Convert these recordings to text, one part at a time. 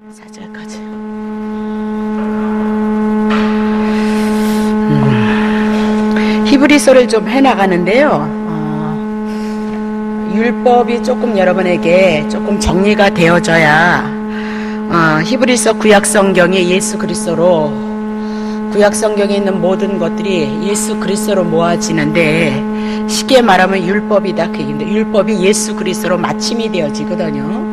4절까지. 히브리서를 좀 해나가는데요. 율법이 조금 여러분에게 조금 정리가 되어져야 히브리서 구약성경이 예수 그리스도로, 구약성경에 있는 모든 것들이 예수 그리스도로 모아지는데, 쉽게 말하면 율법이다 그 얘기인데, 율법이 예수 그리스도로 마침이 되어지거든요.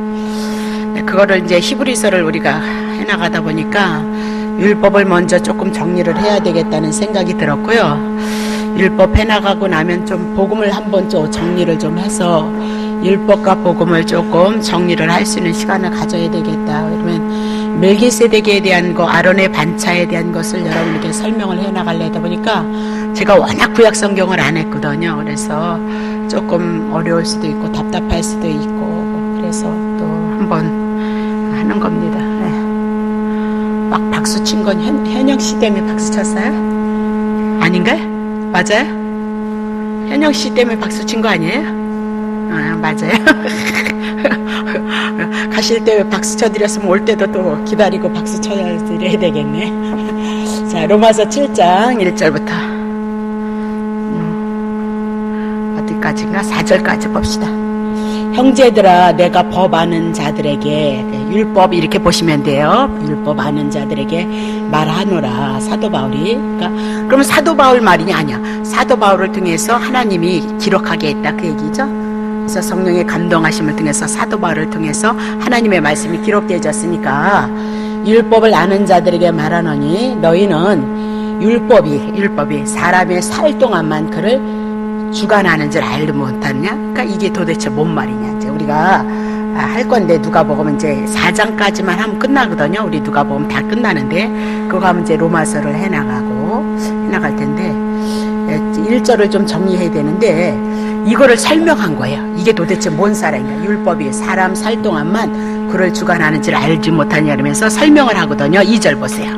그거를 이제 히브리서를 우리가 해나가다 보니까 율법을 먼저 조금 정리를 해야 되겠다는 생각이 들었고요. 율법 해나가고 나면 좀 복음을 한번 좀 정리를 좀 해서 율법과 복음을 조금 정리를 할 수 있는 시간을 가져야 되겠다. 그러면 멜기세덱에 대한 거, 아론의 반차에 대한 것을 여러분에게 설명을 해나가려다 보니까 제가 워낙 구약 성경을 안 했거든요. 그래서 조금 어려울 수도 있고 답답할 수도 있고, 그래서 또 한번 하는 겁니다. 네. 막 박수 친 건 현영 씨 때문에 박수 쳤어요? 아닌가요? 맞아요? 현영 씨 때문에 박수 친 거 아니에요? 맞아요. 가실 때 박수 쳐드렸으면 올 때도 또 기다리고 박수 쳐드려야 되겠네. 자, 로마서 7장 1절부터 어디까지인가? 4절까지 봅시다. 형제들아, 내가 법 아는 자들에게, 율법 이렇게 보시면 돼요. 율법 아는 자들에게 말하노라. 사도 바울이. 그러면 사도 바울 말이냐? 아니야. 사도 바울을 통해서 하나님이 기록하게 했다 그 얘기죠. 그래서 성령의 감동하심을 통해서 사도 바울을 통해서 하나님의 말씀이 기록되어졌으니까, 율법을 아는 자들에게 말하노니 너희는 율법이 사람의 살 동안만 그를 주관하는 줄 알지 못하느냐? 그러니까 이게 도대체 뭔 말이냐? 이제 우리가 할 건데, 누가복음 이제 4장까지만 하면 끝나거든요. 우리 누가복음 다 끝나는데, 그거 하면 이제 로마서를 해나갈 텐데, 1절을 좀 정리해야 되는데, 이거를 설명한 거예요. 이게 도대체 뭔 사람인가? 율법이 사람 살 동안만 그를 주관하는 줄 알지 못하냐? 이러면서 설명을 하거든요. 2절 보세요.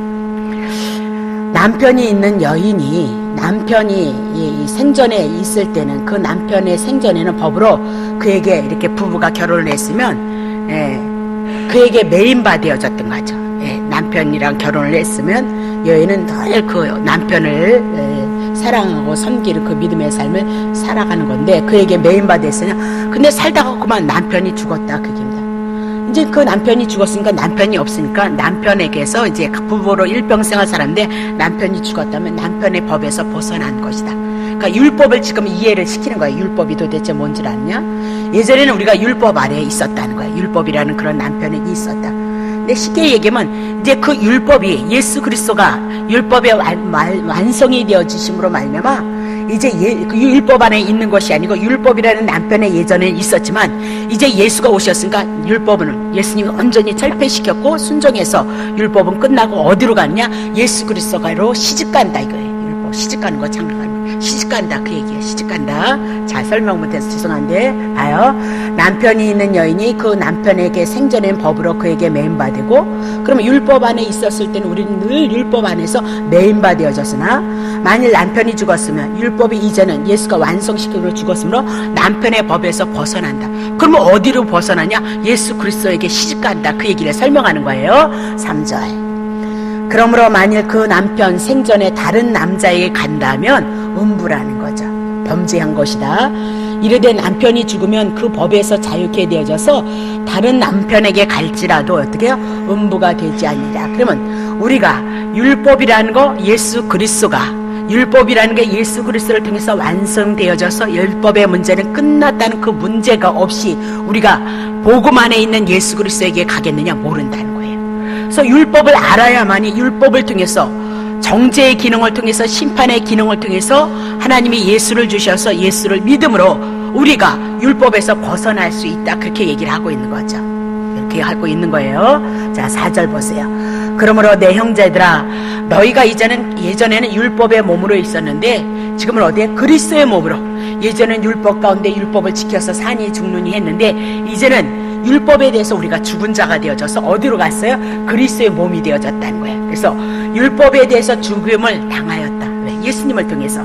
남편이 있는 여인이, 남편이 생전에 있을 때는, 그 남편의 생전에는 법으로 그에게 이렇게 부부가 결혼을 했으면 그에게 매인바되어졌던 거죠. 남편이랑 결혼을 했으면 여인은 늘 그 남편을 사랑하고 섬기는 그 믿음의 삶을 살아가는 건데, 그에게 매인바됐으냐? 근데 살다가 그만 남편이 죽었다 그게입니다. 이제 그 남편이 죽었으니까, 남편이 없으니까 남편에게서 이제 부부로 일평생을 살았는데 남편이 죽었다면 남편의 법에서 벗어난 것이다. 그러니까 율법을 지금 이해를 시키는 거예요. 율법이 도대체 뭔 줄 아냐? 예전에는 우리가 율법 아래에 있었다는 거예요. 율법이라는 그런 남편이 있었다. 근데 쉽게 얘기하면 이제 그 율법이, 예수 그리스도가 율법의 완성이 되어지심으로 말미암아 이제 그 율법 안에 있는 것이 아니고, 율법이라는 남편의 예전에 있었지만 이제 예수가 오셨으니까 율법은 예수님이 온전히 철폐시켰고 순종해서 율법은 끝나고 어디로 갔냐? 예수 그리스도가로 시집간다 이거예요. 율법 시집가는 거 장가가는 거. 시집간다 그 얘기예요. 시집간다. 자, 설명 못해서 죄송한데 봐요. 남편이 있는 여인이 그 남편에게 생전엔 법으로 그에게 매인바되고, 그러면 율법 안에 있었을 때는 우리는 늘 율법 안에서 매인바되어졌으나, 만일 남편이 죽었으면 율법이 이제는 예수가 완성시키고 죽었으므로 남편의 법에서 벗어난다. 그러면 어디로 벗어나냐? 예수 그리스도에게 시집간다 그 얘기를 설명하는 거예요. 3절. 그러므로 만일 그 남편 생전에 다른 남자에게 간다면 음부라는 거죠. 범죄한 것이다. 이르되 남편이 죽으면 그 법에서 자유케 되어져서 다른 남편에게 갈지라도 어떻게 해요? 음부가 되지 아니라. 그러면 우리가 율법이라는 거, 예수 그리스도가, 율법이라는 게 예수 그리스도를 통해서 완성되어져서 율법의 문제는 끝났다는 그 문제가 없이 우리가 복음 안에 있는 예수 그리스도에게 가겠느냐? 모른다는 거예요. 그래서 율법을 알아야만이, 율법을 통해서 정죄의 기능을 통해서, 심판의 기능을 통해서 하나님이 예수를 주셔서 예수를 믿음으로 우리가 율법에서 벗어날 수 있다 그렇게 얘기를 하고 있는 거죠. 이렇게 하고 있는 거예요. 자, 4절 보세요. 그러므로 내 형제들아, 너희가 예전에는 율법의 몸으로 있었는데 지금은 어디에? 그리스도의 몸으로. 예전엔 율법 가운데 율법을 지켜서 사니 죽느니 했는데, 이제는 율법에 대해서 우리가 죽은 자가 되어져서 어디로 갔어요? 그리스도의 몸이 되어졌다는 거예요. 그래서 율법에 대해서 죽음을 당하였다. 왜? 예수님을 통해서.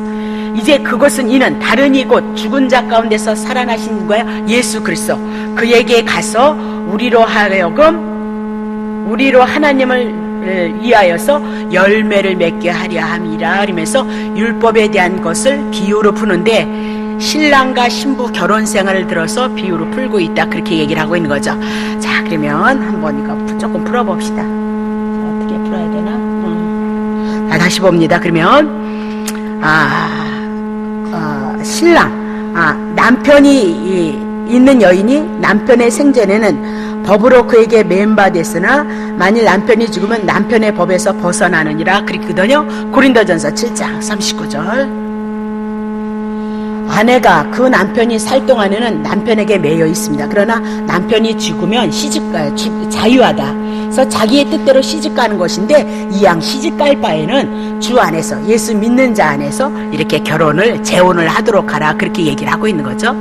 이제 그것은 이는 다른 이곳 죽은 자 가운데서 살아나신 거야. 예수 그리스도. 그에게 가서 우리로 하여금 우리로 하나님을 위하여서 열매를 맺게 하려 함이라 그러면서 율법에 대한 것을 비유로 푸는데 신랑과 신부 결혼 생활을 들어서 비유로 풀고 있다 그렇게 얘기를 하고 있는 거죠. 자, 그러면 한번 이거 조금 풀어봅시다. 자, 어떻게 풀어야 되나? 자, 다시 봅니다. 그러면 신랑, 남편이 있는 여인이 남편의 생전에는 법으로 그에게 매임받았으나 만일 남편이 죽으면 남편의 법에서 벗어나느니라 그랬거든요. 고린도전서 7장 39절. 아내가 그 남편이 살 동안에는 남편에게 매여 있습니다. 그러나 남편이 죽으면 자유하다. 그래서 자기의 뜻대로 시집가는 것인데 이왕 시집갈 바에는 주 안에서 예수 믿는 자 안에서 이렇게 재혼을 하도록 하라 그렇게 얘기를 하고 있는 거죠.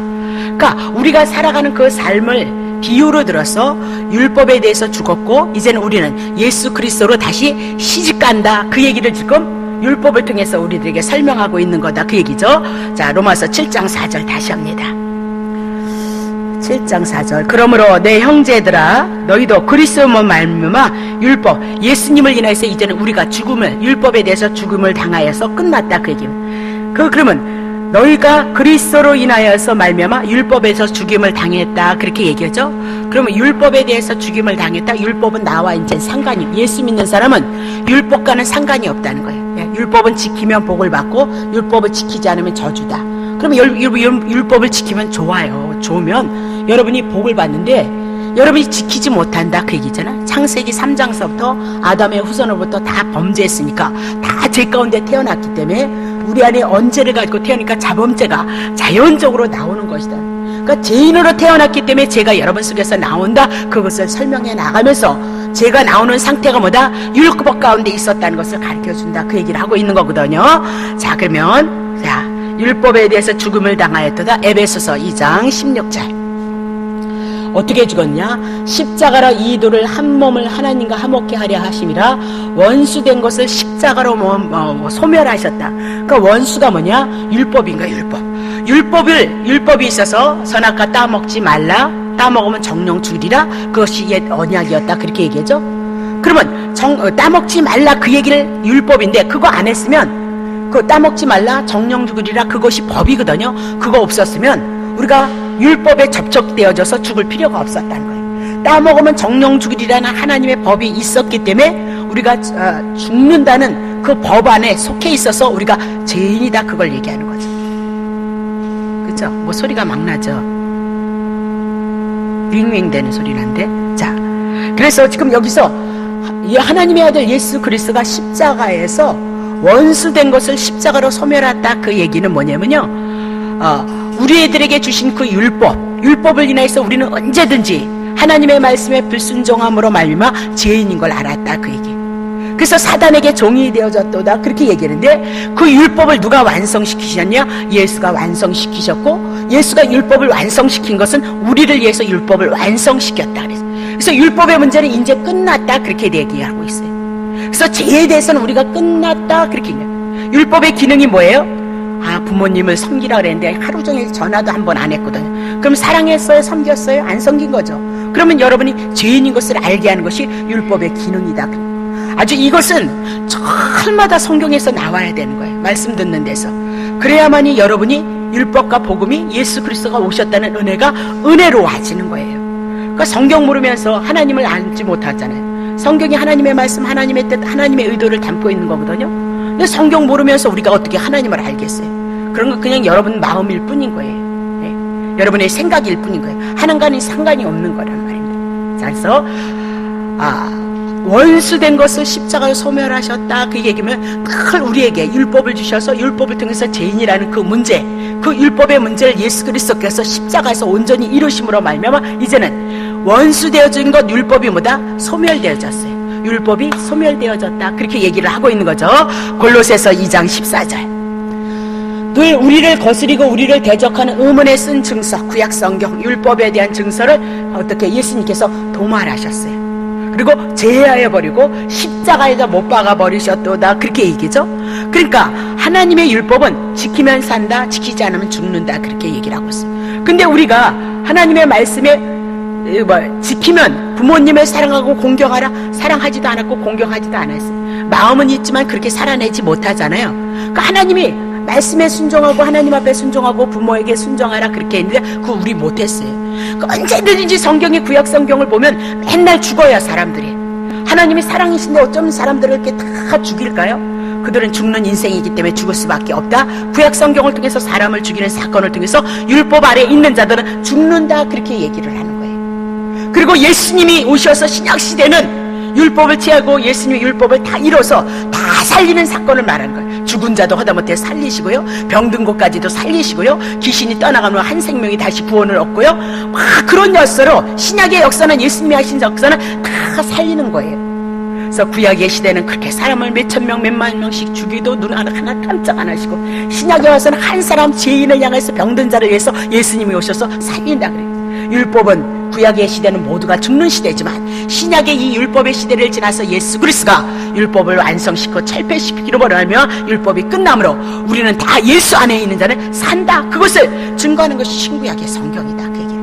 그러니까 우리가 살아가는 그 삶을 비유로 들어서 율법에 대해서 죽었고 이제는 우리는 예수 그리스도로 다시 시집간다 그 얘기를 지금 율법을 통해서 우리들에게 설명하고 있는 거다 그 얘기죠. 자, 로마서 7장 4절 다시 합니다. 7장 4절. 그러므로 내 형제들아 너희도 그리스도로 말미암아 율법 예수님을 인하여서 이제는 우리가 율법에 대해서 죽음을 당하여서 끝났다 그 얘기입니다. 그러면 너희가 그리스도로 인하여서 말미암아 율법에서 죽임을 당했다 그렇게 얘기하죠. 그러면 율법에 대해서 죽임을 당했다. 율법은 나와 이제 상관이 예수 믿는 사람은 율법과는 상관이 없다는 거예요. 율법은 지키면 복을 받고 율법을 지키지 않으면 저주다. 그러면 율법을 지키면 좋으면 여러분이 복을 받는데 여러분이 지키지 못한다 그 얘기잖아. 창세기 3장서부터 아담의 후손으로부터 다 범죄했으니까 다 죄 가운데 태어났기 때문에 우리 안에 언제를 갖고 태어나니까 자범죄가 자연적으로 나오는 것이다. 그러니까 죄인으로 태어났기 때문에 죄가 여러분 속에서 나온다. 그것을 설명해 나가면서 죄가 나오는 상태가 뭐다? 율법 가운데 있었다는 것을 가르쳐준다. 그 얘기를 하고 있는 거거든요. 자, 그러면 율법에 대해서 죽음을 당하였도다. 에베소서 2장 16절. 어떻게 죽었냐? 십자가로 이 도를 한 몸을 하나님과 화목케 하려 하심이라 원수된 것을 십자가로 소멸하셨다. 그러니까 원수가 뭐냐? 율법인가 율법. 율법이 있어서 선악과 따먹지 말라. 따먹으면 정령 죽이리라. 그것이 옛 언약이었다. 그렇게 얘기하죠. 그러면 따먹지 말라 그 얘기를 율법인데 그거 안 했으면 그 따먹지 말라 정령 죽이리라 그것이 법이거든요. 그거 없었으면 우리가 율법에 접촉되어져서 죽을 필요가 없었다는 거예요. 따먹으면 정령 죽이리라는 하나님의 법이 있었기 때문에 우리가 죽는다는 그 법 안에 속해 있어서 우리가 죄인이다 그걸 얘기하는 거죠. 그렇죠? 뭐 소리가 막 나죠. 윙윙 되는 소리 난데. 자, 그래서 지금 여기서 하나님의 아들 예수 그리스도가 십자가에서 원수된 것을 십자가로 소멸했다 그 얘기는 뭐냐면요, 우리들에게 주신 그 율법을 인해서 우리는 언제든지 하나님의 말씀에 불순종함으로 말미암아 죄인인 걸 알았다 그 얘기. 그래서 사단에게 종이 되어졌도다 그렇게 얘기하는데 그 율법을 누가 완성시키셨냐? 예수가 완성시키셨고 예수가 율법을 완성시킨 것은 우리를 위해서 율법을 완성시켰다 그래서 율법의 문제는 이제 끝났다 그렇게 얘기하고 있어요. 그래서 죄에 대해서는 우리가 끝났다 그렇게 얘기해요. 율법의 기능이 뭐예요? 부모님을 섬기라 그랬는데 하루 종일 전화도 한 번 안 했거든요. 그럼 사랑했어요? 섬겼어요? 안 섬긴 거죠. 그러면 여러분이 죄인인 것을 알게 하는 것이 율법의 기능이다. 아주 이것은 절마다 성경에서 나와야 되는 거예요. 말씀 듣는 데서. 그래야만이 여러분이 율법과 복음이 예수 그리스도가 오셨다는 은혜가 은혜로워지는 거예요. 그러니까 성경 모르면서 하나님을 알지 못하잖아요. 성경이 하나님의 말씀, 하나님의 뜻, 하나님의 의도를 담고 있는 거거든요. 근데 성경 모르면서 우리가 어떻게 하나님을 알겠어요? 그런 건 그냥 여러분 마음일 뿐인 거예요. 네. 여러분의 생각일 뿐인 거예요. 하나님과는 상관이 없는 거란 말입니다. 자, 그래서 원수된 것을 십자가로 소멸하셨다 그 얘기면 늘 우리에게 율법을 주셔서 율법을 통해서 죄인이라는 그 문제, 그 율법의 문제를 예수 그리스도께서 십자가에서 온전히 이루심으로 말미암아 이제는 원수되어진 것 율법이 뭐다? 소멸되어졌어요. 율법이 소멸되어졌다 그렇게 얘기를 하고 있는 거죠. 골로새서 2장 14절. 늘 우리를 거스리고 우리를 대적하는 의문에 쓴 증서, 구약 성경 율법에 대한 증서를 어떻게 예수님께서 도말하셨어요. 그리고 제하여 버리고 십자가에다 못 박아 버리셨도다 그렇게 얘기죠. 그러니까 하나님의 율법은 지키면 산다, 지키지 않으면 죽는다 그렇게 얘기를 하고 있어요. 근데 우리가 하나님의 말씀에 지키면 부모님을 사랑하고 공경하라. 사랑하지도 않았고 공경하지도 않았어요. 마음은 있지만 그렇게 살아내지 못하잖아요. 그러니까 하나님이 말씀에 순종하고 하나님 앞에 순종하고 부모에게 순종하라 그렇게 했는데 그거 우리 못했어요. 그러니까 언제든지 성경의 구약 성경을 보면 맨날 죽어요, 사람들이. 하나님이 사랑이신데 어쩌면 사람들을 이렇게 다 죽일까요? 그들은 죽는 인생이기 때문에 죽을 수밖에 없다. 구약 성경을 통해서 사람을 죽이는 사건을 통해서 율법 아래에 있는 자들은 죽는다, 그렇게 얘기를 하는 거예요. 그리고 예수님이 오셔서 신약 시대는 율법을 취하고 예수님이 율법을 다 이뤄서 다 살리는 사건을 말하는 거예요. 죽은 자도 하다못해 살리시고요, 병든 곳까지도 살리시고요, 귀신이 떠나가면 한 생명이 다시 구원을 얻고요, 그런 역사로 신약의 역사는, 예수님이 하신 역사는 다 살리는 거예요. 그래서 구약의 시대는 그렇게 사람을 몇천 명, 몇만 명씩 죽이도 눈 하나 깜짝 안 하시고, 신약에 와서는 한 사람 죄인을 향해서 병든 자를 위해서 예수님이 오셔서 살린다 그래요. 율법은, 구약의 시대는 모두가 죽는 시대지만 신약의 이 율법의 시대를 지나서 예수 그리스도가 율법을 완성시키고 철폐시키기로 말하며 율법이 끝나므로 우리는 다 예수 안에 있는 자는 산다. 그것을 증거하는 것이 신구약의 성경이다, 그 얘기예요.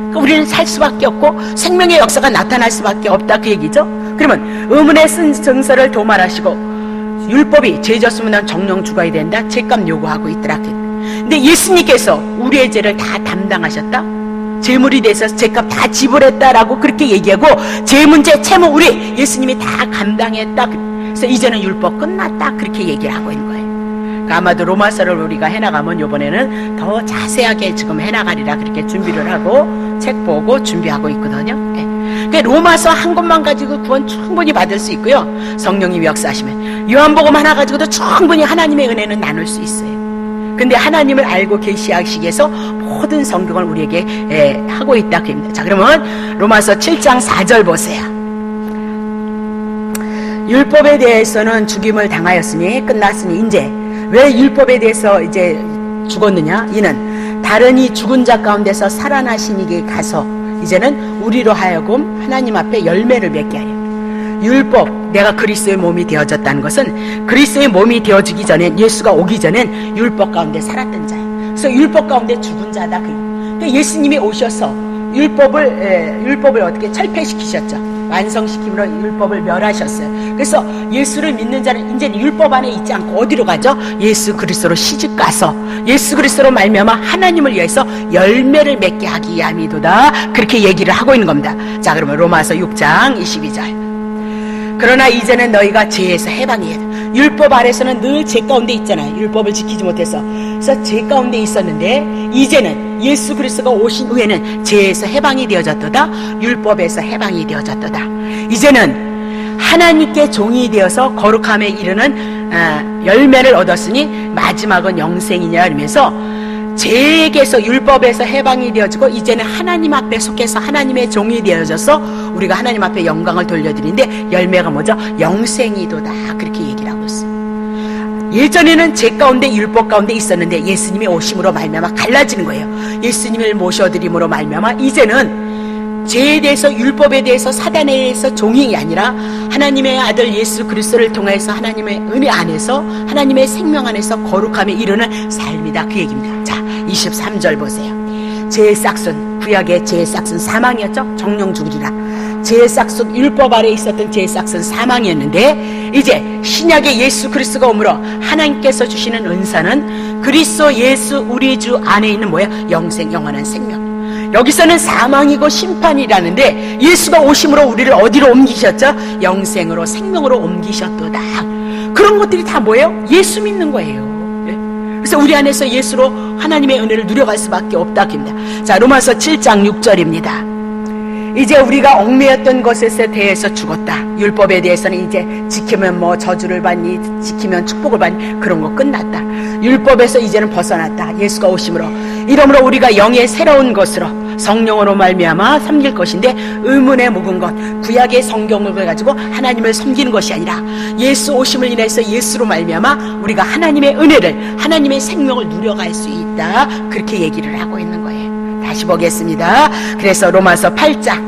그러니까 우리는 살 수밖에 없고 생명의 역사가 나타날 수밖에 없다, 그 얘기죠. 그러면 의문에 쓴 증서를 도말하시고 율법이 죄 졌으면 정령 죽어야 된다, 죄값 요구하고 있더라. 근데 예수님께서 우리의 죄를 다 담당하셨다, 재물이 돼서 죄값 다 지불했다라고 그렇게 얘기하고, 죄 문제, 채무 우리 예수님이 다 감당했다. 그래서 이제는 율법 끝났다, 그렇게 얘기를 하고 있는 거예요. 그러니까 아마도 로마서를 우리가 해나가면 이번에는 더 자세하게 지금 해나가리라 그렇게 준비를 하고 책 보고 준비하고 있거든요. 그러니까 로마서 한 권만 가지고 구원 충분히 받을 수 있고요, 성령님이 역사하시면 요한복음 하나 가지고도 충분히 하나님의 은혜는 나눌 수 있어요. 근데 하나님을 알고 계시하시기 위해서 모든 성경을 우리에게 하고 있다, 그입니다. 자, 그러면 로마서 7장 4절 보세요. 율법에 대해서는 죽임을 당하였으니 끝났으니 이제 왜 율법에 대해서 이제 죽었느냐? 이는 다른 이 죽은 자 가운데서 살아나신 이에게 가서 이제는 우리로 하여금 하나님 앞에 열매를 맺게 하려. 율법, 내가 그리스도의 몸이 되어졌다는 것은 그리스도의 몸이 되어지기 전에, 예수가 오기 전엔 율법 가운데 살았던 자예요. 그래서 율법 가운데 죽은 자다. 그러니까 예수님이 오셔서 율법을 어떻게 철폐시키셨죠. 완성시킴으로 율법을 멸하셨어요. 그래서 예수를 믿는 자는 이제 율법 안에 있지 않고 어디로 가죠? 예수 그리스도로 시집가서 예수 그리스도로 말미암아 하나님을 위해서 열매를 맺게 하기 위함이도다, 그렇게 얘기를 하고 있는 겁니다. 자, 그러면 로마서 6장 22절. 그러나 이제는 너희가 죄에서 해방이에요. 율법 아래서는 늘 죄 가운데 있잖아요. 율법을 지키지 못해서. 그래서 죄 가운데 있었는데 이제는 예수 그리스도가 오신 후에는 죄에서 해방이 되어졌도다, 율법에서 해방이 되어졌도다. 이제는 하나님께 종이 되어서 거룩함에 이르는 열매를 얻었으니 마지막은 영생이냐 이러면서 죄에게서, 율법에서 해방이 되어지고 이제는 하나님 앞에 속해서 하나님의 종이 되어져서 우리가 하나님 앞에 영광을 돌려드리는데 열매가 뭐죠? 영생이도다, 그렇게 얘기를 하고 있어요. 예전에는 죄 가운데 율법 가운데 있었는데 예수님이 오심으로 말미암아 갈라지는 거예요. 예수님을 모셔드림으로 말미암아 이제는 죄에 대해서, 율법에 대해서, 사단에 대해서 종이 아니라 하나님의 아들 예수 그리스도를 통해서 하나님의 은혜 안에서, 하나님의 생명 안에서 거룩함에 이르는 삶이다, 그 얘기입니다. 자, 23절 보세요. 죄의 싹슨, 구약의 죄의 싹슨 사망이었죠. 정령 죽으리라. 죄의 싹슨, 율법 아래에 있었던 죄의 싹슨 사망이었는데 이제 신약의 예수 그리스도가 오므로 하나님께서 주시는 은사는 그리스도 예수 우리 주 안에 있는 뭐야? 영생, 영원한 생명. 여기서는 사망이고 심판이라는데 예수가 오심으로 우리를 어디로 옮기셨죠? 영생으로, 생명으로 옮기셨도다. 그런 것들이 다 뭐예요? 예수 믿는 거예요. 그래서 우리 안에서 예수로 하나님의 은혜를 누려갈 수밖에 없다, 합니다. 자, 로마서 7장 6절입니다. 이제 우리가 얽매였던 것에 대해서 죽었다. 율법에 대해서는 이제 지키면 뭐 저주를 받니, 지키면 축복을 받니, 그런 거 끝났다. 율법에서 이제는 벗어났다. 예수가 오심으로. 이러므로 우리가 영의 새로운 것으로 성령으로 말미암아 섬길 것인데, 의문에 묵은 것, 구약의 성경을 가지고 하나님을 섬기는 것이 아니라 예수 오심을 인해서 예수로 말미암아 우리가 하나님의 은혜를, 하나님의 생명을 누려갈 수 있다, 그렇게 얘기를 하고 있는 거예요. 다시 보겠습니다. 그래서 로마서 8장.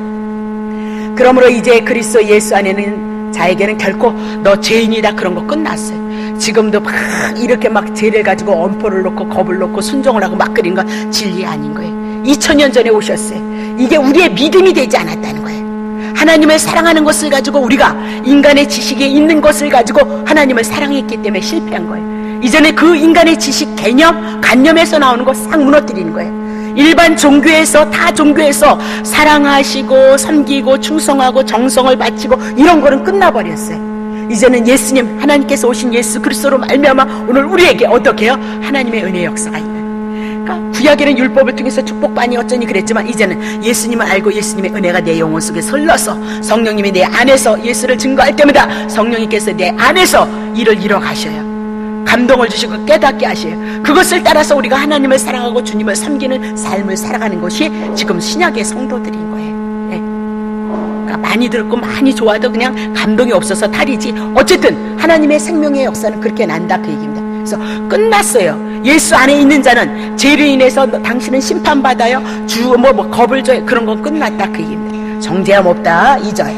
그러므로 이제 그리스도 예수 안에는 자에게는 결코 너 죄인이다, 그런 거 끝났어요. 지금도 막 이렇게 막 죄를 가지고 엄포를 놓고 겁을 놓고 순종을 하고 막 그린 건 진리 아닌 거예요. 2000년 전에 오셨어요. 이게 우리의 믿음이 되지 않았다는 거예요. 하나님을 사랑하는 것을 가지고 우리가 인간의 지식에 있는 것을 가지고 하나님을 사랑했기 때문에 실패한 거예요. 이전에 그 인간의 지식, 개념, 관념에서 나오는 거 싹 무너뜨리는 거예요. 일반 종교에서, 타 종교에서 사랑하시고 섬기고 충성하고 정성을 바치고 이런 거는 끝나버렸어요. 이제는 예수님, 하나님께서 오신 예수 그리스도로 말미암아 오늘 우리에게 어떻게 해요? 하나님의 은혜의 역사가 있는. 그러니까 구약에는 율법을 통해서 축복받니 어쩌니 그랬지만 이제는 예수님을 알고 예수님의 은혜가 내 영혼 속에 흘러서 성령님이 내 안에서 예수를 증거할 때마다 성령님께서 내 안에서 일을 이뤄가셔요. 감동을 주시고 깨닫게 하셔요. 그것을 따라서 우리가 하나님을 사랑하고 주님을 섬기는 삶을 살아가는 것이 지금 신약의 성도들인 거예요. 그러니까 많이 듣고 많이 좋아도 그냥 감동이 없어서 탈이지, 어쨌든 하나님의 생명의 역사는 그렇게 난다 그 얘기입니다. 그래서 끝났어요. 예수 안에 있는 자는 죄로 인해서 당신은 심판받아요. 겁을 줘요. 그런 건 끝났다 그 얘기입니다. 정죄함 없다 2절.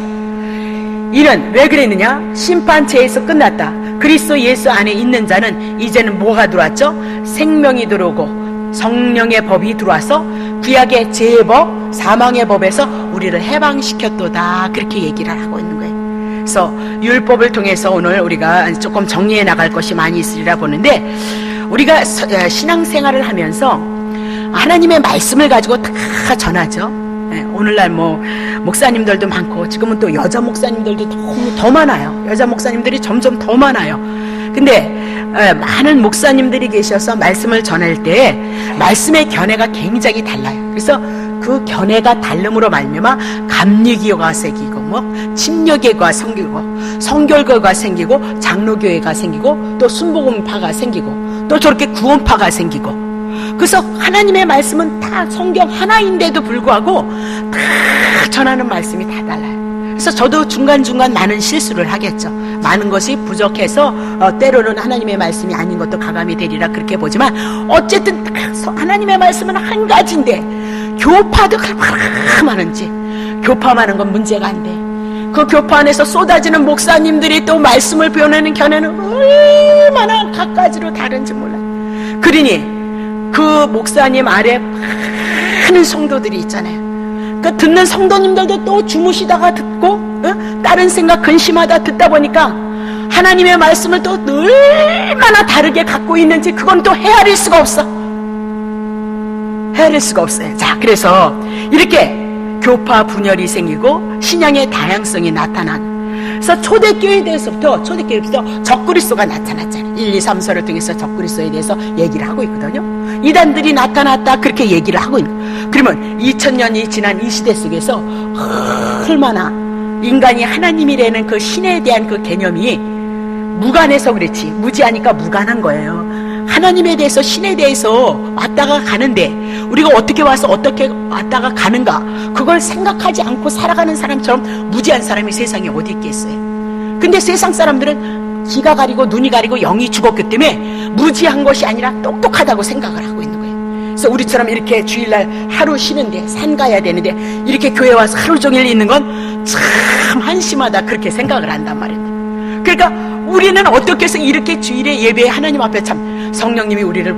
이는 왜 그랬느냐? 심판죄에서 끝났다. 그리스도 예수 안에 있는 자는 이제는 뭐가 들어왔죠? 생명이 들어오고 성령의 법이 들어와서 구약의 죄의 법, 사망의 법에서 우리를 해방시켰도다. 그렇게 얘기를 하고 있는 거예요. 그래서 율법을 통해서 오늘 우리가 조금 정리해 나갈 것이 많이 있으리라 보는데, 우리가 신앙생활을 하면서 하나님의 말씀을 가지고 다 전하죠. 오늘날 목사님들도 많고 지금은 또 여자 목사님들도 너무 더 많아요. 여자 목사님들이 점점 더 많아요. 근데 많은 목사님들이 계셔서 말씀을 전할 때 말씀의 견해가 굉장히 달라요. 그래서 그 견해가 다름으로 말미암아 감리교가 생기고 침례교가 생기고 성결교가 생기고 장로교회가 생기고 또 순복음파가 생기고 또 저렇게 구원파가 생기고, 그래서 하나님의 말씀은 다 성경 하나인데도 불구하고 다 전하는 말씀이 다 달라요. 그래서 저도 중간중간 많은 실수를 하겠죠. 많은 것이 부족해서 때로는 하나님의 말씀이 아닌 것도 가감이 되리라 그렇게 보지만, 어쨌든 하나님의 말씀은 한 가지인데 교파도 얼마나 많은지, 교파 많은 건 문제가 안 돼. 그 교파 안에서 쏟아지는 목사님들이 또 말씀을 표현하는 견해는 얼마나 갖가지로 다른지 몰라요. 그러니 그 목사님 아래 많은 성도들이 있잖아요. 그 듣는 성도님들도 또 주무시다가 듣고 다른 생각 근심하다 듣다 보니까 하나님의 말씀을 또 얼마나 다르게 갖고 있는지 그건 또 헤아릴 수가 없어. 헤아릴 수가 없어요. 자, 그래서 이렇게 교파 분열이 생기고 신앙의 다양성이 나타난, 그래서 초대교회에 대해서부터 적그리스도가 나타났잖아요. 1, 2, 3서를 통해서 적그리스도에 대해서 얘기를 하고 있거든요. 이단들이 나타났다 그렇게 얘기를 하고 있는 거예요. 그러면 2000년이 지난 이 시대 속에서 얼마나 인간이 하나님이라는 그 신에 대한 그 개념이 무관해서 그렇지, 무지하니까 무관한 거예요. 하나님에 대해서, 신에 대해서 왔다가 가는데 우리가 어떻게 와서 어떻게 왔다가 가는가, 그걸 생각하지 않고 살아가는 사람처럼 무지한 사람이 세상에 어디 있겠어요. 근데 세상 사람들은 귀가 가리고 눈이 가리고 영이 죽었기 때문에 무지한 것이 아니라 똑똑하다고 생각을 하고 있는 거예요. 그래서 우리처럼 이렇게 주일날 하루 쉬는데, 산 가야 되는데 이렇게 교회 와서 하루 종일 있는 건 참 한심하다 그렇게 생각을 한단 말입니다. 그러니까 우리는 어떻게 해서 이렇게 주일에 예배에 하나님 앞에 참 성령님이 우리를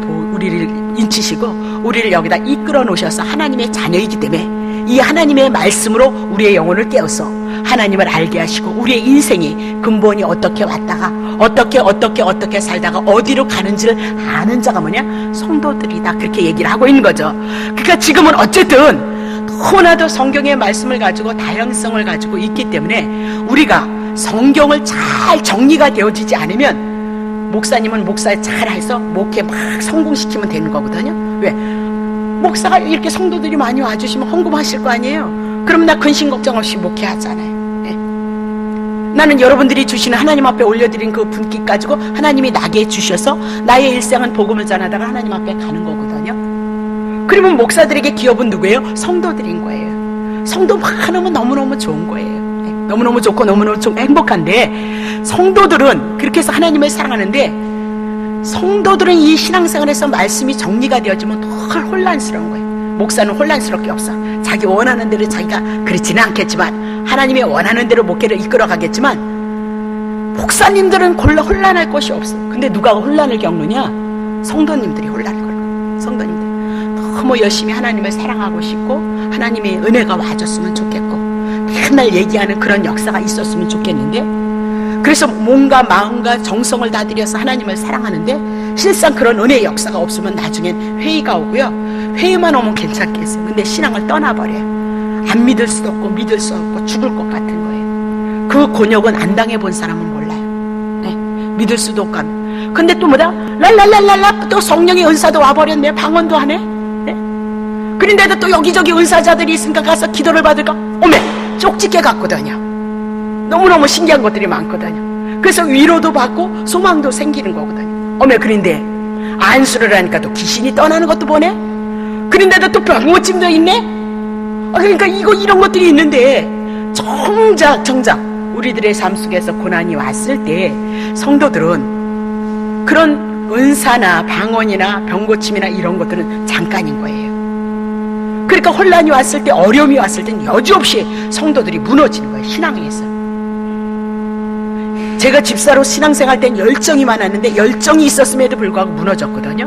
인치시고 우리를 여기다 이끌어 놓으셔서 하나님의 자녀이기 때문에 이 하나님의 말씀으로 우리의 영혼을 깨워서 하나님을 알게 하시고 우리의 인생이 근본이 어떻게 왔다가 어떻게 살다가 어디로 가는지를 아는 자가 뭐냐? 성도들이다 그렇게 얘기를 하고 있는 거죠. 그러니까 지금은 어쨌든 너무나도 성경의 말씀을 가지고 다양성을 가지고 있기 때문에 우리가 성경을 잘 정리가 되어지지 않으면 목사님은 목사 잘해서 목회 막 성공시키면 되는 거거든요. 왜? 목사가 이렇게 성도들이 많이 와주시면 헌금하실 거 아니에요. 그럼 나 근심 걱정 없이 목회하잖아요. 네. 나는 여러분들이 주시는 하나님 앞에 올려드린 그 분깃 가지고 하나님이 나게 주셔서 나의 일생은 복음을 전하다가 하나님 앞에 가는 거거든요. 그러면 목사들에게 기업은 누구예요? 성도들인 거예요. 성도 많으면 너무너무 좋은 거예요. 너무너무 좋고 너무너무 행복한데, 성도들은 그렇게 해서 하나님을 사랑하는데 성도들은 이 신앙생활에서 말씀이 정리가 되어지면 더 혼란스러운 거예요. 목사는 혼란스럽게 없어. 자기 원하는 대로, 자기가 그렇지는 않겠지만 하나님의 원하는 대로 목회를 이끌어 가겠지만 목사님들은 혼란할 것이 없어. 근데 누가 혼란을 겪느냐? 성도님들이 혼란을 겪는 거예요. 성도님들 너무 열심히 하나님을 사랑하고 싶고 하나님의 은혜가 와줬으면 좋겠고 맨날 얘기하는 그런 역사가 있었으면 좋겠는데, 그래서 몸과 마음과 정성을 다 들여서 하나님을 사랑하는데 실상 그런 은혜의 역사가 없으면 나중엔 회의가 오고요, 회의만 오면 괜찮겠어요. 근데 신앙을 떠나버려요. 안 믿을 수도 없고 믿을 수 없고 죽을 것 같은 거예요. 그 곤욕은 안 당해본 사람은 몰라요. 네, 믿을 수도 없고 하면. 근데 또 뭐다? 랄랄랄랄라 또 성령의 은사도 와버렸네. 방언도 하네. 네? 그런데도 또 여기저기 은사자들이 있으니까 가서 기도를 받을까? 오메 쪽집게 같거든요. 너무너무 신기한 것들이 많거든요. 그래서 위로도 받고 소망도 생기는 거거든요. 어메, 그런데 안수를 하니까 또 귀신이 떠나는 것도 보네. 그런데도 또 병고침도 있네. 그러니까 이런 것들이 있는데, 정작 우리들의 삶 속에서 고난이 왔을 때 성도들은 그런 은사나 방언이나 병고침이나 이런 것들은 잠깐인 거예요. 그러니까 혼란이 왔을 때, 어려움이 왔을 땐 여지없이 성도들이 무너지는 거예요. 신앙에서. 제가 집사로 신앙생활 땐 열정이 많았는데 열정이 있었음에도 불구하고 무너졌거든요.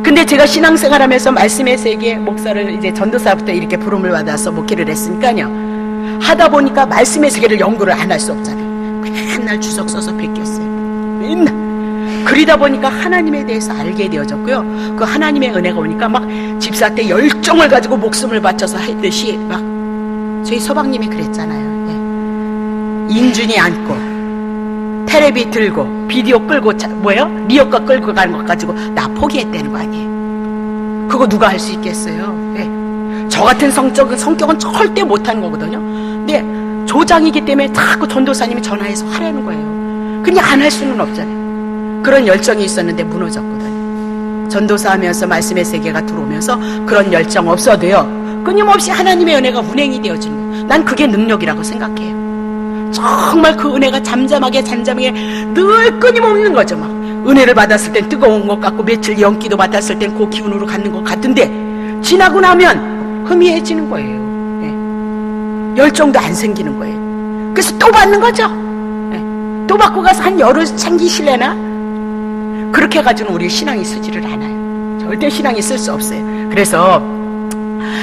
근데 제가 신앙생활하면서 말씀의 세계 목사를 이제 전도사부터 이렇게 부름을 받아서 목회를 했으니까요, 하다 보니까 말씀의 세계를 연구를 안 할 수 없잖아요. 맨날 주석 써서 베꼈어요. 맨날. 그러다 보니까 하나님에 대해서 알게 되어졌고요, 그 하나님의 은혜가 오니까 막 집사 때 열정을 가지고 목숨을 바쳐서 했듯이 막 저희 서방님이 그랬잖아요. 네. 인준이 앉고 테레비 들고 비디오 끌고 리어카 끌고 가는 것 가지고 나 포기했다는 거 아니에요. 그거 누가 할 수 있겠어요? 네. 저 같은 성격은 절대 못하는 거거든요. 근데 조장이기 때문에 자꾸 전도사님이 전화해서 하라는 거예요. 그냥 안 할 수는 없잖아요. 그런 열정이 있었는데 무너졌거든요. 전도사 하면서 말씀의 세계가 들어오면서 그런 열정 없어도요, 끊임없이 하나님의 은혜가 운행이 되어지는 거예요. 난 그게 능력이라고 생각해요. 정말 그 은혜가 잠잠하게 늘 끊임없는 거죠. 막 은혜를 받았을 땐 뜨거운 것 같고 며칠 연기도 받았을 땐 그 기운으로 갖는 것 같은데 지나고 나면 흐미해지는 거예요. 네. 열정도 안 생기는 거예요. 그래서 또 받는 거죠. 네. 또 받고 가서 한 열흘 참기실래나? 그렇게 해가지고는 우리 신앙이 쓰지를 않아요. 절대 신앙이 쓸 수 없어요. 그래서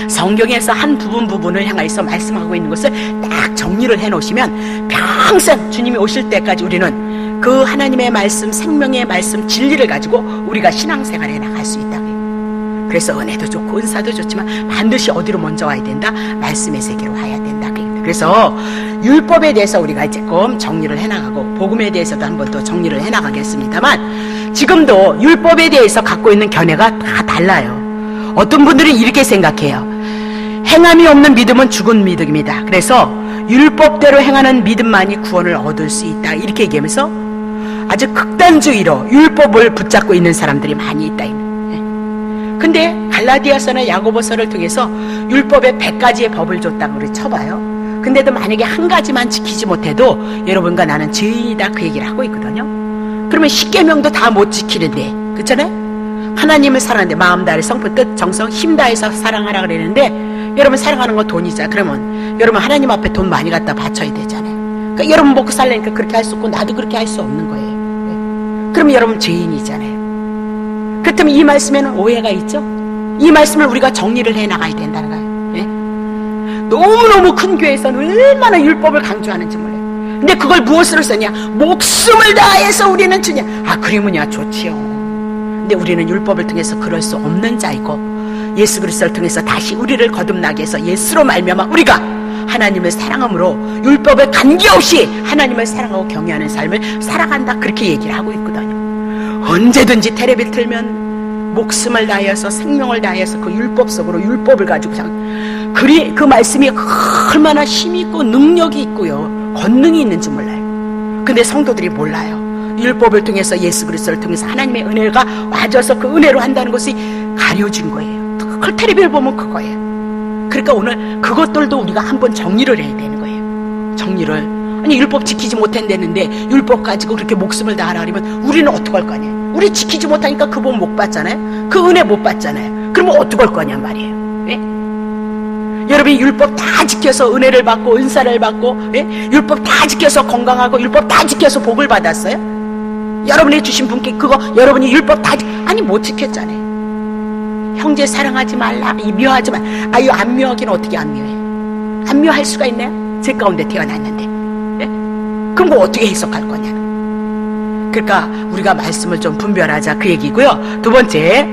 성경에서 한 부분을 향해서 말씀하고 있는 것을 딱 정리를 해놓으시면 평생 주님이 오실 때까지 우리는 그 하나님의 말씀, 생명의 말씀, 진리를 가지고 우리가 신앙생활에 나갈 수 있다. 그래서 은혜도 좋고 은사도 좋지만 반드시 어디로 먼저 와야 된다? 말씀의 세계로 와야 된다. 그래서 율법에 대해서 우리가 조금 정리를 해나가고 복음에 대해서도 한번 더 정리를 해나가겠습니다만, 지금도 율법에 대해서 갖고 있는 견해가 다 달라요. 어떤 분들은 이렇게 생각해요. 행함이 없는 믿음은 죽은 믿음입니다. 그래서 율법대로 행하는 믿음만이 구원을 얻을 수 있다, 이렇게 얘기하면서 아주 극단주의로 율법을 붙잡고 있는 사람들이 많이 있다. 근데 갈라디아서나 야고보서를 통해서 율법에 100가지의 법을 줬다고 우리 쳐봐요. 근데도 만약에 한 가지만 지키지 못해도 여러분과 나는 죄인이다, 그 얘기를 하고 있거든요. 그러면 10계명도 다 못 지키는데, 그렇잖아요? 하나님을 사랑하는데 마음 다해 성품 뜻 정성 힘 다해서 사랑하라 그랬는데, 여러분 사랑하는 건 돈이잖아요. 그러면 여러분 하나님 앞에 돈 많이 갖다 바쳐야 되잖아요. 그러니까 여러분 먹고 살려니까 그렇게 할 수 없고 나도 그렇게 할 수 없는 거예요. 네. 그러면 여러분 죄인이잖아요. 그렇다면 이 말씀에는 오해가 있죠? 이 말씀을 우리가 정리를 해나가야 된다는 거예요. 네? 너무너무 큰 교회에서는 얼마나 율법을 강조하는지 몰라요. 근데 그걸 무엇으로 쓰냐? 목숨을 다해서 우리는 주냐? 그러면야 좋지요. 근데 우리는 율법을 통해서 그럴 수 없는 자이고, 예수 그리스도를 통해서 다시 우리를 거듭나게 해서 예수로 말미암아 우리가 하나님을 사랑함으로 율법에 관계없이 하나님을 사랑하고 경외하는 삶을 살아간다, 그렇게 얘기를 하고 있거든요. 언제든지 테레비를 틀면 목숨을 다해서 생명을 다해서 그 율법 속으로 율법을 가지고 그 말씀이 얼마나 힘이 있고 능력이 있고요, 권능이 있는지 몰라요. 근데 성도들이 몰라요. 율법을 통해서 예수 그리스도를 통해서 하나님의 은혜가 와줘서 그 은혜로 한다는 것이 가려진 거예요. 그 텔레비를 보면 그거예요. 그러니까 오늘 그것들도 우리가 한번 정리를 해야 되는 거예요. 정리를. 아니 율법 지키지 못한다는데 율법 가지고 그렇게 목숨을 다하라 그러면 우리는 어떡할 거냐? 우리 지키지 못하니까 그 복 못 받잖아요. 그 은혜 못 받잖아요. 그러면 어떡할 거냐 말이에요. 예? 여러분이 율법 다 지켜서 은혜를 받고 은사를 받고, 예? 율법 다 지켜서 건강하고 율법 다 지켜서 복을 받았어요? 여러분이 주신 분께 그거 여러분이 율법 다 아니 못 지켰잖아요. 형제 사랑하지 말라, 미워하지 마. 아유, 안 미워하기는 어떻게 안 미워해? 안 미워할 수가 있나요? 제 가운데 태어났는데. 네? 그럼 뭐 어떻게 해석할 거냐? 그러니까 우리가 말씀을 좀 분별하자, 그 얘기고요. 두 번째,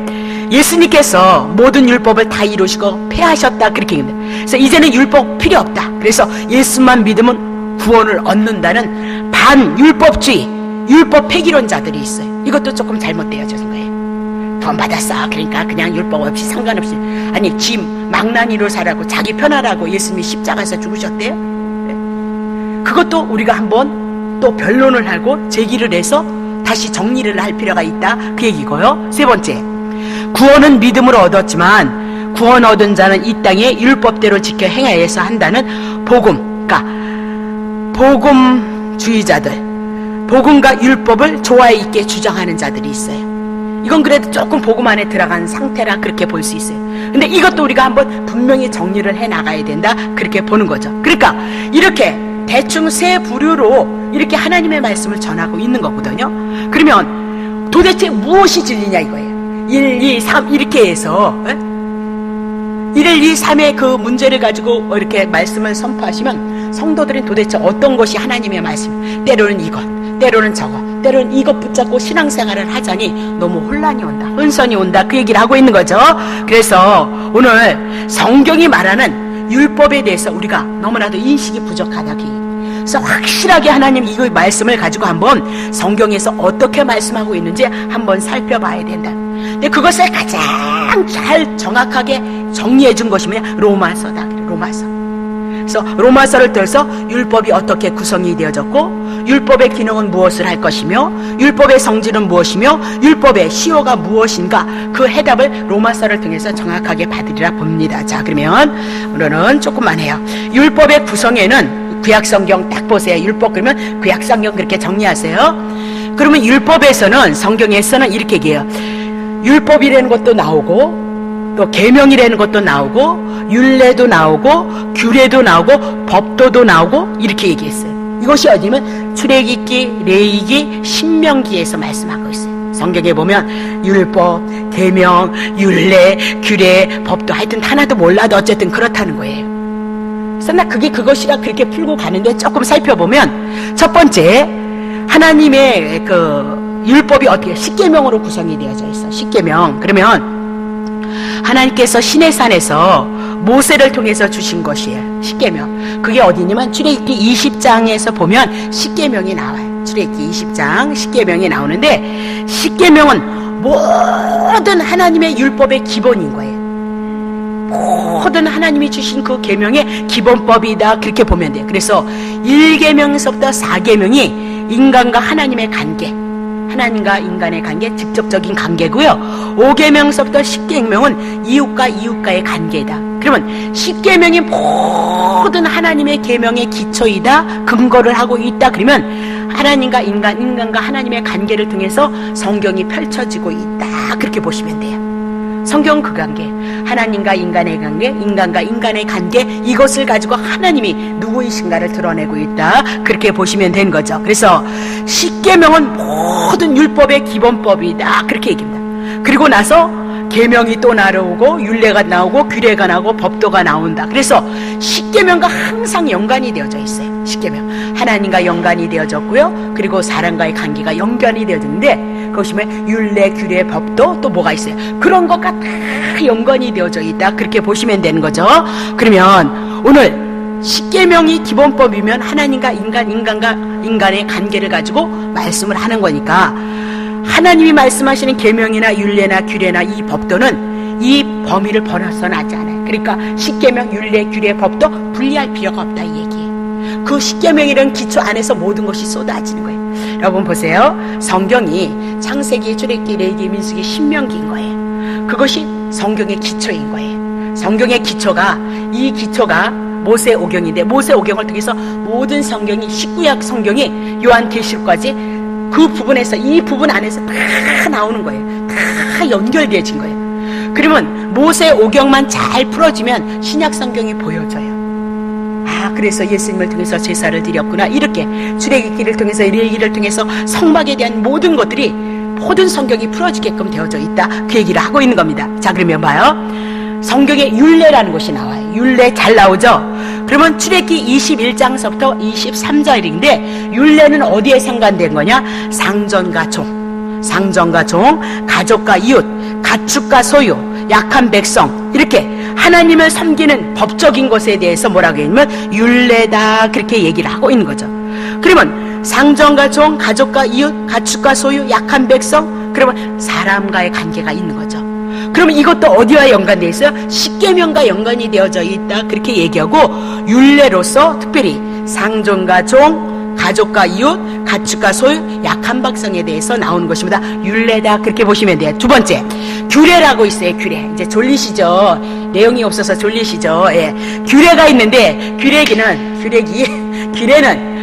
예수님께서 모든 율법을 다 이루시고 폐하셨다, 그렇게 얘기합니다. 그래서 이제는 율법 필요 없다. 그래서 예수만 믿으면 구원을 얻는다는 반율법주의, 율법 폐기론자들이 있어요. 이것도 조금 잘못되어진 거예요. 구원 받았어, 그러니까 그냥 율법 없이 상관없이, 아니 지 망나니로 살라고, 자기 편하라고 예수님이 십자가에서 죽으셨대요. 그것도 우리가 한번 또 변론을 하고 제기를 해서 다시 정리를 할 필요가 있다, 그 얘기고요. 세 번째, 구원은 믿음으로 얻었지만 구원 얻은 자는 이 땅에 율법대로 지켜 행하여 해서 한다는 복음, 그러니까 복음주의자들, 복음과 율법을 조화에 있게 주장하는 자들이 있어요. 이건 그래도 조금 복음 안에 들어간 상태라 그렇게 볼 수 있어요. 근데 이것도 우리가 한번 분명히 정리를 해 나가야 된다, 그렇게 보는 거죠. 그러니까 이렇게 대충 세 부류로 이렇게 하나님의 말씀을 전하고 있는 거거든요. 그러면 도대체 무엇이 진리냐 이거예요. 1, 2, 3 이렇게 해서 1, 2, 3의 그 문제를 가지고 이렇게 말씀을 선포하시면 성도들은 도대체 어떤 것이 하나님의 말씀, 때로는 이것, 때로는 저것, 때로는 이것 붙잡고 신앙생활을 하자니 너무 혼란이 온다, 혼선이 온다, 그 얘기를 하고 있는 거죠. 그래서 오늘 성경이 말하는 율법에 대해서 우리가 너무나도 인식이 부족하다, 그래서 확실하게 하나님 이 말씀을 가지고 한번 성경에서 어떻게 말씀하고 있는지 한번 살펴봐야 된다. 근데 그것을 가장 잘 정확하게 정리해 준 것이 뭐냐? 로마서다. 로마서. 그래서 로마서를 통해서 율법이 어떻게 구성이 되어졌고, 율법의 기능은 무엇을 할 것이며, 율법의 성질은 무엇이며, 율법의 시효가 무엇인가, 그 해답을 로마서를 통해서 정확하게 받으리라 봅니다. 자, 그러면 오늘은 조금만 해요. 율법의 구성에는 구약성경 딱 보세요. 율법 그러면 구약성경 그렇게 정리하세요. 그러면 율법에서는, 성경에서는 이렇게 얘기해요. 율법이라는 것도 나오고, 또 계명이라는 것도 나오고, 율례도 나오고, 규례도 나오고, 법도도 나오고, 이렇게 얘기했어요. 이것이 어디면 출애굽기, 레위기, 신명기에서 말씀하고 있어요. 성경에 보면 율법, 계명, 율례, 규례, 법도 하여튼 하나도 몰라도 어쨌든 그렇다는 거예요. 그래서 나 그것이라 그렇게 풀고 가는데 조금 살펴보면, 첫 번째, 하나님의 그 율법이 어떻게 십계명으로 구성이 되어져 있어. 십계명. 그러면 하나님께서 시내산에서 모세를 통해서 주신 것이에요. 십계명. 그게 어디냐면 출애굽기 20장에서 보면 십계명이 나와요. 출애굽기 20장 십계명이 나오는데, 십계명은 모든 하나님의 율법의 기본인 거예요. 모든 하나님이 주신 그 계명의 기본법이다, 그렇게 보면 돼요. 그래서 1계명에서부터 4계명이 인간과 하나님의 관계, 하나님과 인간의 관계, 직접적인 관계고요. 5계명에서부터 10계명은 이웃과 이웃과의 관계다. 그러면 10계명이 모든 하나님의 계명의 기초이다, 근거를 하고 있다. 그러면 하나님과 인간, 인간과 하나님의 관계를 통해서 성경이 펼쳐지고 있다, 그렇게 보시면 돼요. 성경은 그 관계, 하나님과 인간의 관계, 인간과 인간의 관계, 이것을 가지고 하나님이 누구이신가를 드러내고 있다, 그렇게 보시면 된 거죠. 그래서 십계명은 모든 율법의 기본법이다, 그렇게 얘기합니다. 그리고 나서 계명이 또 나오고, 율례가 나오고, 규례가 나오고, 법도가 나온다. 그래서 십계명과 항상 연관이 되어져 있어요. 십계명 하나님과 연관이 되어졌고요, 그리고 사람과의 관계가 연관이 되어졌는데, 그것이면 율례, 규례, 법도 또 뭐가 있어요. 그런 것과 다 연관이 되어져 있다, 그렇게 보시면 되는 거죠. 그러면 오늘 십계명이 기본법이면 하나님과 인간, 인간과 인간의 관계를 가지고 말씀을 하는 거니까, 하나님이 말씀하시는 계명이나 율례나 규례나 이 법도는 이 범위를 벗어나지 않아요. 그러니까 십계명, 율례, 규례, 법도 분리할 필요가 없다, 이 얘기예요. 그 십계명이라는 기초 안에서 모든 것이 쏟아지는 거예요. 여러분 보세요. 성경이 창세기, 출애굽기, 레위기, 민수기, 신명기인 거예요. 그것이 성경의 기초인 거예요. 성경의 기초가, 이 기초가 모세오경인데, 모세오경을 통해서 모든 성경이, 19약 성경이 요한계시록까지 그 부분에서, 이 부분 안에서 다 나오는 거예요. 다 연결되어진 거예요. 그러면 모세오경만 잘 풀어지면 신약 성경이 보여져요. 아, 그래서 예수님을 통해서 제사를 드렸구나, 이렇게 출애굽기를 통해서, 레위기를 통해서 성막에 대한 모든 것들이 모든 성경이 풀어지게끔 되어져 있다. 그 얘기를 하고 있는 겁니다. 자, 그러면 봐요. 성경에 율례라는 것이 나와요. 율례 잘 나오죠? 그러면 출애굽기 21장서부터 23절인데 율례는 어디에 상관된 거냐? 상전과 종, 상전과 종, 가족과 이웃, 가축과 소유, 약한 백성, 이렇게 하나님을 섬기는 법적인 것에 대해서 뭐라고 했냐면 율례다, 그렇게 얘기를 하고 있는 거죠. 그러면 상전과 종, 가족과 이웃, 가축과 소유, 약한 백성, 그러면 사람과의 관계가 있는 거죠. 그러면 이것도 어디와 연관되어 있어요? 십계명과 연관이 되어져 있다, 그렇게 얘기하고 율례로서 특별히 상전과 종, 가족과 이웃, 가축과 소유, 약한 백성에 대해서 나오는 것입니다. 율례다, 그렇게 보시면 돼요. 두 번째, 규례라고 있어요. 규례. 이제 졸리시죠? 내용이 없어서 졸리시죠? 예. 규례가 있는데 규례는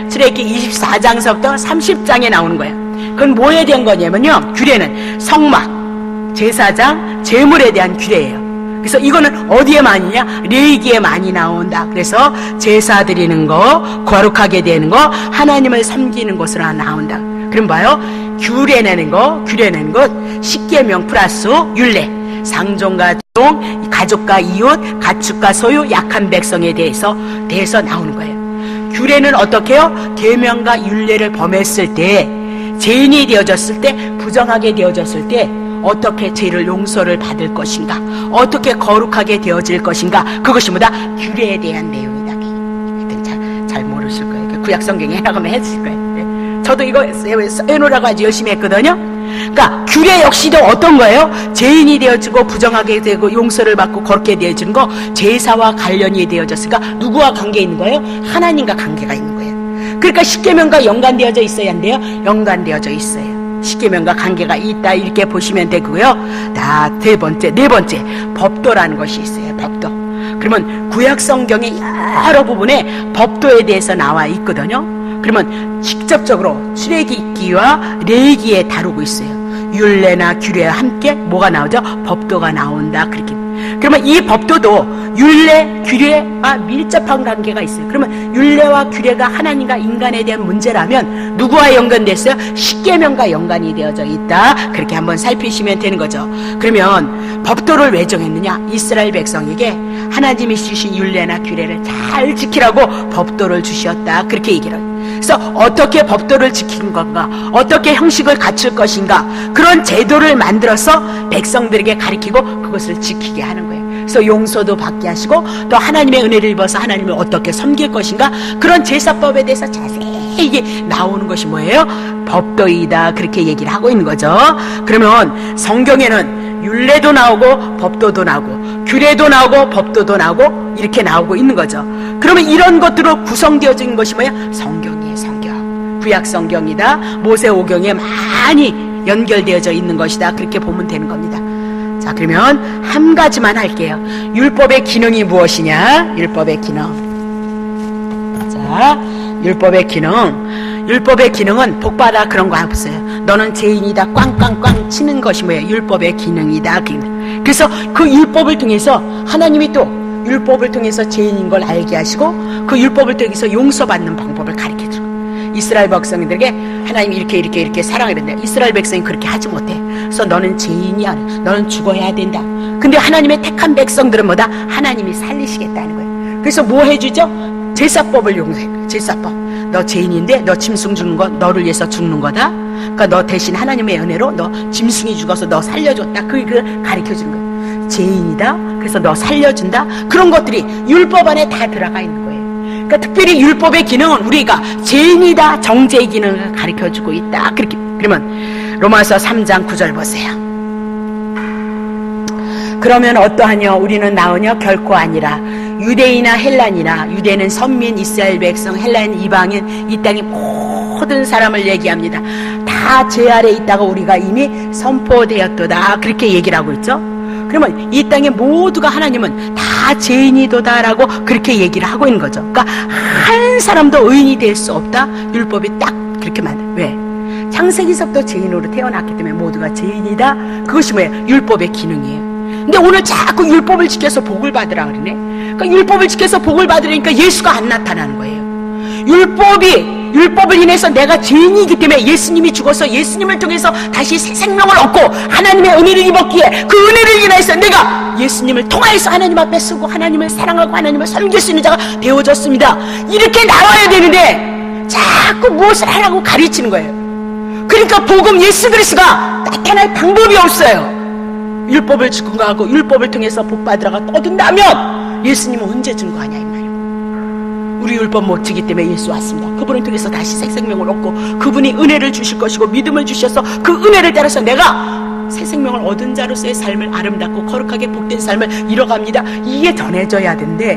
출애굽기 24장서부터 30장에 나오는 거예요. 그건 뭐에 대한 거냐면요, 규례는 성막, 제사장, 제물에 대한 규례예요. 그래서 이거는 어디에 많이냐? 레위기에 많이 나온다. 그래서 제사 드리는 거, 거룩하게 되는 거, 하나님을 섬기는 것으로 나온다. 그럼 봐요. 규례 내는 것, 십계명 플러스 율례, 상종과 종, 가족과 이웃, 가축과 소유, 약한 백성에 대해서 나오는 거예요. 규례는 어떻게 해요? 계명과 율례를 범했을 때, 죄인이 되어졌을 때, 부정하게 되어졌을 때 어떻게 죄를 용서를 받을 것인가, 어떻게 거룩하게 되어질 것인가, 그것이 뭐다? 규례에 대한 내용이다. 잘 모르실 거예요. 구약 성경에 해나가면 했을 거예요. 저도 이거 해놓으라고 아주 열심히 했거든요. 그러니까 규례 역시도 어떤 거예요? 죄인이 되어지고 부정하게 되고 용서를 받고 거룩게 되어지는 거, 제사와 관련이 되어졌으니까 누구와 관계 있는 거예요? 하나님과 관계가 있는 거예요. 그러니까 십계명과 연관되어져 있어야 한대요. 연관되어져 있어요. 십계명과 관계가 있다, 이렇게 보시면 되고요. 네 번째, 법도라는 것이 있어요. 법도. 그러면 구약 성경의 여러 부분에 법도에 대해서 나와 있거든요. 그러면 직접적으로 출애굽기와 레위기에 다루고 있어요. 율례나 규례와 함께 뭐가 나오죠? 법도가 나온다, 그렇게. 그러면 이 법도도 율례, 규례와 밀접한 관계가 있어요. 그러면 율례와 규례가 하나님과 인간에 대한 문제라면 누구와 연관됐어요? 십계명과 연관이 되어져 있다, 그렇게 한번 살피시면 되는 거죠. 그러면 법도를 왜 정했느냐? 이스라엘 백성에게 하나님이 주신 율례나 규례를 잘 지키라고 법도를 주셨다, 그렇게 얘기를 해요. 그래서 어떻게 법도를 지키는 건가, 어떻게 형식을 갖출 것인가, 그런 제도를 만들어서 백성들에게 가르치고 그것을 지키게 하는 거예요. 그래서 용서도 받게 하시고 또 하나님의 은혜를 입어서 하나님을 어떻게 섬길 것인가, 그런 제사법에 대해서 자세히 나오는 것이 뭐예요? 법도이다, 그렇게 얘기를 하고 있는 거죠. 그러면 성경에는 율례도 나오고 법도도 나오고 규례도 나오고 법도도 나오고 이렇게 나오고 있는 거죠. 그러면 이런 것들로 구성되어진 것이 뭐예요? 성경이에요. 성경. 구약 성경이다, 모세오경에 많이 연결되어져 있는 것이다, 그렇게 보면 되는 겁니다. 자, 그러면 한 가지만 할게요. 율법의 기능이 무엇이냐? 율법의 기능. 자, 율법의 기능. 율법의 기능은 복받아 그런 거 없어요. 너는 죄인이다 꽝꽝꽝 치는 것이 뭐예요? 율법의 기능이다. 그래서 그 율법을 통해서 하나님이 또 율법을 통해서 죄인인 걸 알게 하시고 그 율법을 통해서 용서받는 방법을 가르쳐주고, 이스라엘 백성들에게 하나님이 이렇게 사랑을 했는데 이스라엘 백성이 그렇게 하지 못해. 그래서 너는 죄인이야, 너는 죽어야 된다. 근데 하나님의 택한 백성들은 뭐다? 하나님이 살리시겠다는 거예요. 그래서 뭐 해주죠? 제사법을 용서해. 제사법. 너 죄인인데 너 짐승 죽는 건 너를 위해서 죽는 거다. 그러니까 너 대신 하나님의 은혜로 너 짐승이 죽어서 너 살려줬다, 그걸 가르쳐주는 거예요. 죄인이다, 그래서 너 살려준다, 그런 것들이 율법 안에 다 들어가 있는 거예요. 그러니까 특별히 율법의 기능은 우리가 죄인이다, 정죄의 기능을 가르쳐주고 있다, 그렇게. 그러면 로마서 3장 9절 보세요. 그러면 어떠하냐? 우리는 나으냐? 결코 아니라. 유대인이나 헬란이나, 유대는 선민, 이스라엘 백성, 헬란 이방인, 이 땅의 모든 사람을 얘기합니다. 다 죄 아래 있다가 우리가 이미 선포되었도다, 그렇게 얘기를 하고 있죠. 그러면 이 땅의 모두가 하나님은 다 죄인이도다라고 그렇게 얘기를 하고 있는 거죠. 그러니까 한 사람도 의인이 될 수 없다, 율법이 딱 그렇게 만들어요. 왜? 창세기서부터 죄인으로 태어났기 때문에 모두가 죄인이다, 그것이 뭐예요? 율법의 기능이에요. 근데 오늘 자꾸 율법을 지켜서 복을 받으라 그러네. 그러니까 율법을 지켜서 복을 받으려니까 예수가 안 나타나는 거예요. 율법이 율법을 인해서 내가 죄인이기 때문에 예수님이 죽어서 예수님을 통해서 다시 새 생명을 얻고 하나님의 은혜를 입었기에 그 은혜를 인해서 내가 예수님을 통하여서 하나님 앞에 서고 하나님을 사랑하고 하나님을 섬길 수 있는 자가 되어졌습니다. 이렇게 나와야 되는데 자꾸 무엇을 하라고 가르치는 거예요. 그러니까 복음 예수 그리스도가 나타날 방법이 없어요. 율법을 증거하고 율법을 통해서 복 받으라가 떠든다면 예수님은 언제 증거하냐 이 말이에요. 우리 율법 못 지기 때문에 예수 왔습니다. 그분을 통해서 다시 새 생명을 얻고 그분이 은혜를 주실 것이고 믿음을 주셔서 그 은혜를 따라서 내가 새 생명을 얻은 자로서의 삶을 아름답고 거룩하게 복된 삶을 이뤄갑니다. 이게 전해져야 되는데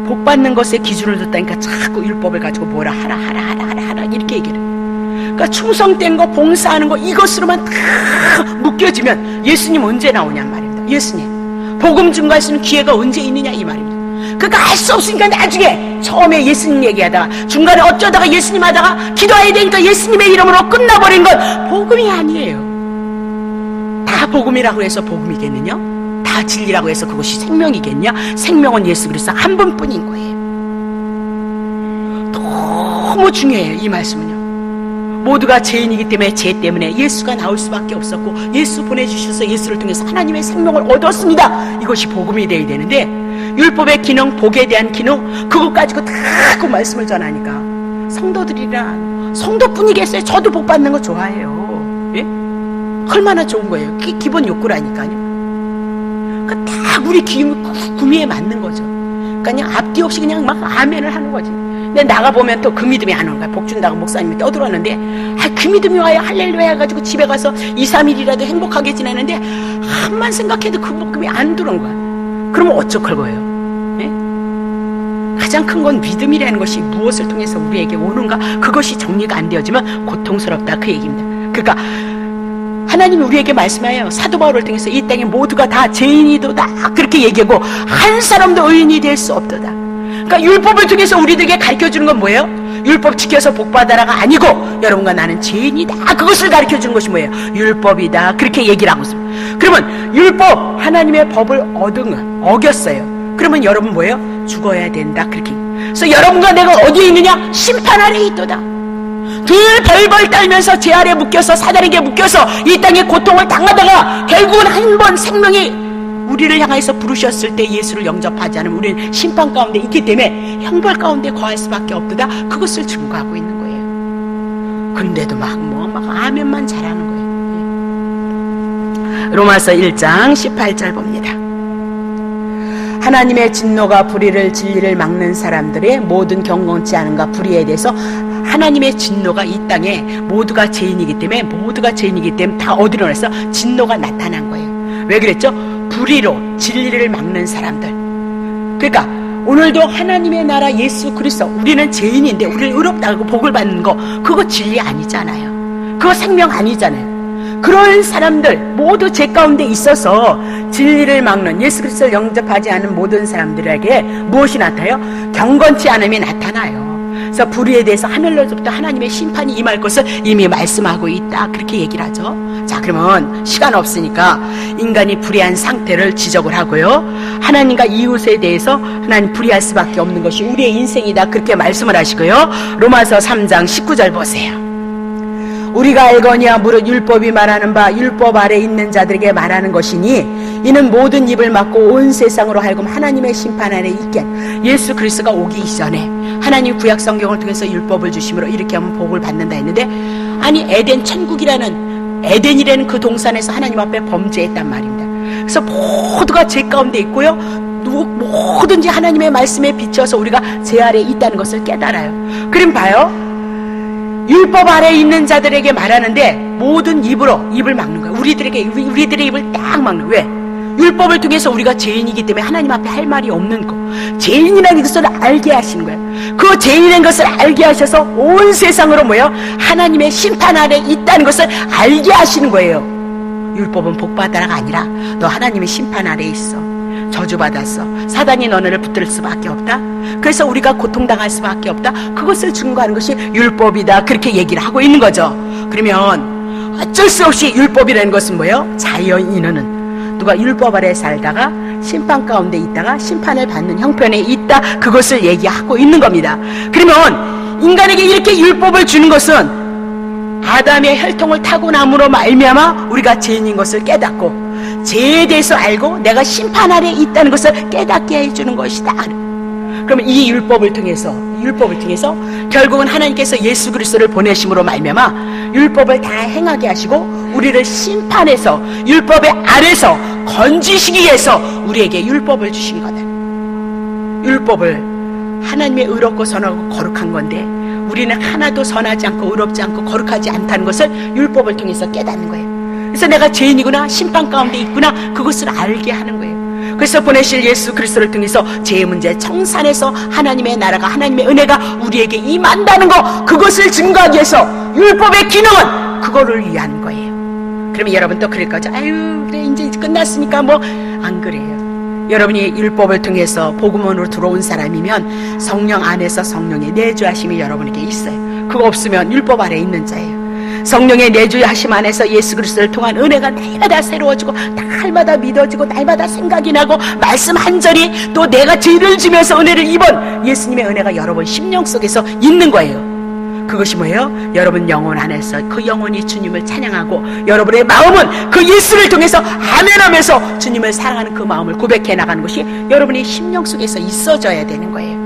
복 받는 것에 기준을 뒀다니까 자꾸 율법을 가지고 뭐라 하라 이렇게 얘기를 해요. 그러니까 충성된 거 봉사하는 거 이것으로만 다 묶여지면 예수님 언제 나오냔 말입니다. 예수님 복음 증거할 수 있는 기회가 언제 있느냐 이 말입니다. 그러니까 할 수 없으니까 나중에 처음에 예수님 얘기하다가 중간에 어쩌다가 예수님 하다가 기도해야 되니까 예수님의 이름으로 끝나버린 건 복음이 아니에요. 다 복음이라고 해서 복음이겠느냐? 다 진리라고 해서 그것이 생명이겠냐? 생명은 예수 그리스도 한 분뿐인 거예요. 너무 중요해요 이 말씀은요. 모두가 죄인이기 때문에 죄 때문에 예수가 나올 수밖에 없었고 예수 보내주셔서 예수를 통해서 하나님의 생명을 얻었습니다. 이것이 복음이 되어야 되는데 율법의 기능, 복에 대한 기능 그것 가지고 다 그 말씀을 전하니까 성도들이란 성도뿐이겠어요. 저도 복 받는 거 좋아해요. 예? 얼마나 좋은 거예요. 기본 욕구라니까요. 그러니까 다 우리 구미에 맞는 거죠. 그러니까 그냥 앞뒤 없이 그냥 막 아멘을 하는 거지. 근데 나가보면 또 그 믿음이 안 오는 거야. 복 준다고 목사님이 떠들었는데 그 믿음이 와요. 할렐루야 해가지고 집에 가서 2, 3일이라도 행복하게 지내는데 한만 생각해도 그 복음이 안 들어온 거야. 그러면 어쩔 거예요? 예? 가장 큰 건 믿음이라는 것이 무엇을 통해서 우리에게 오는가 그것이 정리가 안 되어지면 고통스럽다 그 얘기입니다. 그러니까 하나님이 우리에게 말씀하여 사도 바울을 통해서 이 땅에 모두가 다 죄인이도다 그렇게 얘기하고 한 사람도 의인이 될 수 없도다. 그러니까 율법을 통해서 우리들에게 가르쳐주는 건 뭐예요? 율법 지켜서 복받아라가 아니고 여러분과 나는 죄인이다 그것을 가르쳐주는 것이 뭐예요? 율법이다 그렇게 얘기를 하고 있습니다. 그러면 율법 하나님의 법을 어겼어요. 그러면 여러분 뭐예요? 죽어야 된다 그렇게. 그래서 여러분과 내가 어디에 있느냐? 심판 아래 있도다. 늘 벌벌 떨면서 죄 아래 묶여서 사단에게 묶여서 이 땅에 고통을 당하다가 결국은 한 번 생명이 우리를 향해서 부르셨을 때 예수를 영접하지 않으면 우리는 심판 가운데 있기 때문에 형벌 가운데 거할 수밖에 없도다 그것을 증거하고 있는 거예요. 근데도 막 아멘만 잘하는 거예요. 로마서 1장 18절 봅니다. 하나님의 진노가 불의를 진리를 막는 사람들의 모든 경건치 않음과 불의에 대해서 하나님의 진노가 이 땅에 모두가 죄인이기 때문에 다 어디로 해서 진노가 나타난 거예요. 왜 그랬죠? 불의로 진리를 막는 사람들. 그러니까 오늘도 하나님의 나라 예수 그리스도 우리는 죄인인데 우리를 의롭다고 복을 받는 거 그거 진리 아니잖아요. 그거 생명 아니잖아요. 그런 사람들 모두 죄 가운데 있어서 진리를 막는 예수 그리스도를 영접하지 않은 모든 사람들에게 무엇이 나타나요? 경건치 않음이 나타나요. 그래서 불의에 대해서 하늘로부터 하나님의 심판이 임할 것을 이미 말씀하고 있다 그렇게 얘기를 하죠. 자 그러면 시간 없으니까 인간이 불의한 상태를 지적을 하고요. 하나님과 이웃에 대해서 하나님 불의할 수밖에 없는 것이 우리의 인생이다 그렇게 말씀을 하시고요. 로마서 3장 19절 보세요. 우리가 알거니와 무릇 율법이 말하는 바 율법 아래 있는 자들에게 말하는 것이니 이는 모든 입을 막고 온 세상으로 하여금 하나님의 심판 아래 있게 예수 그리스도가 오기 이전에 하나님 구약 성경을 통해서 율법을 주심으로 이렇게 하면 복을 받는다 했는데 아니 에덴 천국이라는 에덴이라는 그 동산에서 하나님 앞에 범죄했단 말입니다. 그래서 모두가 죄 가운데 있고요. 뭐든지 하나님의 말씀에 비춰서 우리가 죄 아래 있다는 것을 깨달아요. 그럼 봐요. 율법 아래 있는 자들에게 말하는데 모든 입을 막는 거예요. 우리들의 입을 딱 막는. 왜? 율법을 통해서 우리가 죄인이기 때문에 하나님 앞에 할 말이 없는 거. 죄인이라는 것을 알게 하시는 거예요. 그 죄인인 것을 알게 하셔서 온 세상으로 모여 하나님의 심판 아래 있다는 것을 알게 하시는 거예요. 율법은 복받아라가 아니라 너 하나님의 심판 아래 있어. 저주받았어. 사단이 너네를 붙들 수밖에 없다. 그래서 우리가 고통당할 수밖에 없다. 그것을 증거하는 것이 율법이다. 그렇게 얘기를 하고 있는 거죠. 그러면 어쩔 수 없이 율법이라는 것은 뭐예요? 자연인은 누가 율법 아래 살다가 심판 가운데 있다가 심판을 받는 형편에 있다. 그것을 얘기하고 있는 겁니다. 그러면 인간에게 이렇게 율법을 주는 것은 아담의 혈통을 타고 남으로 말미암아 우리가 죄인인 것을 깨닫고 죄에 대해서 알고 내가 심판 아래에 있다는 것을 깨닫게 해주는 것이다. 그러면 이 율법을 통해서 결국은 하나님께서 예수 그리스도를 보내심으로 말미암아 율법을 다 행하게 하시고 우리를 심판해서 율법의 아래서 건지시기 위해서 우리에게 율법을 주신 거다. 율법을 하나님의 의롭고 선하고 거룩한 건데 우리는 하나도 선하지 않고 의롭지 않고 거룩하지 않다는 것을 율법을 통해서 깨닫는 거예요. 그래서 내가 죄인이구나, 심판 가운데 있구나, 그것을 알게 하는 거예요. 그래서 보내실 예수 그리스도를 통해서 죄의 문제 청산해서 하나님의 나라가, 하나님의 은혜가 우리에게 임한다는 거, 그것을 증거하기 위해서 율법의 기능은 그거를 위한 거예요. 그러면 여러분 또 그럴 거죠. 아유, 그래 이제 끝났으니까 뭐. 안 그래요. 여러분이 율법을 통해서 복음으로 들어온 사람이면 성령 안에서 성령의 내주하심이 여러분에게 있어요. 그거 없으면 율법 아래 있는 자예요. 성령의 내주하심 안에서 예수 그리스도를 통한 은혜가 날마다 새로워지고 날마다 믿어지고 날마다 생각이 나고 말씀 한 절이 또 내가 죄를 지면서 은혜를 입은 예수님의 은혜가 여러분 심령 속에서 있는 거예요. 그것이 뭐예요? 여러분 영혼 안에서 그 영혼이 주님을 찬양하고 여러분의 마음은 그 예수를 통해서 아멘하면서 주님을 사랑하는 그 마음을 고백해 나가는 것이 여러분의 심령 속에서 있어져야 되는 거예요.